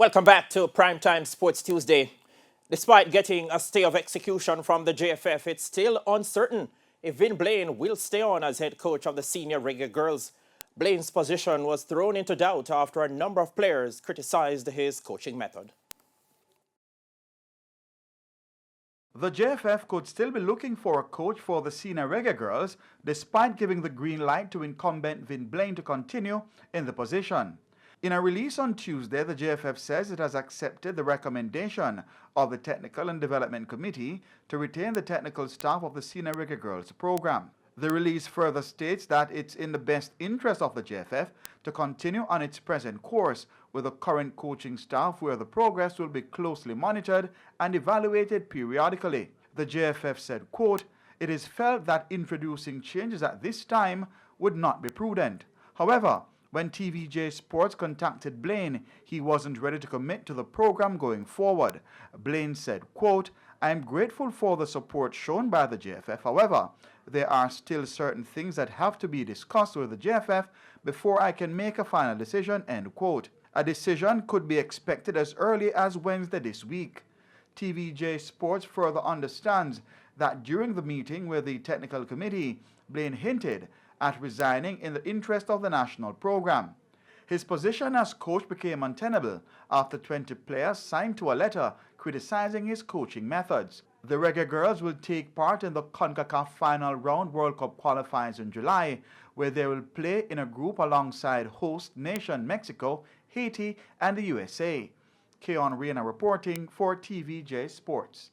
Welcome back to Primetime Sports Tuesday. Despite getting a stay of execution from the JFF, it's still uncertain if Blaine will stay on as head coach of the senior reggae girls. Blaine's position was thrown into doubt after a number of players criticized his coaching method. The JFF could still be looking for a coach for the senior reggae girls, despite giving the green light to incumbent Blaine to continue in the position. In a release on Tuesday, the JFF says it has accepted the recommendation of the Technical and Development Committee to retain the technical staff of the Senior Reggae Girls program. The release further states that it's in the best interest of the JFF to continue on its present course with the current coaching staff, where the progress will be closely monitored and evaluated periodically. The JFF said, quote, "It is felt that introducing changes at this time would not be prudent. However, when TVJ Sports contacted Blaine, he wasn't ready to commit to the program going forward." Blaine said, quote, "I am grateful for the support shown by the JFF. However, there are still certain things that have to be discussed with the JFF before I can make a final decision," end quote. A decision could be expected as early as Wednesday this week. TVJ Sports further understands that during the meeting with the technical committee, Blaine hinted at resigning in the interest of the national program. His position as coach became untenable after 20 players signed to a letter criticizing his coaching methods. The Reggae Girls will take part in the CONCACAF Final Round World Cup qualifiers in July, where they will play in a group alongside host nation Mexico, Haiti, and the USA. Keon Reina reporting for TVJ Sports.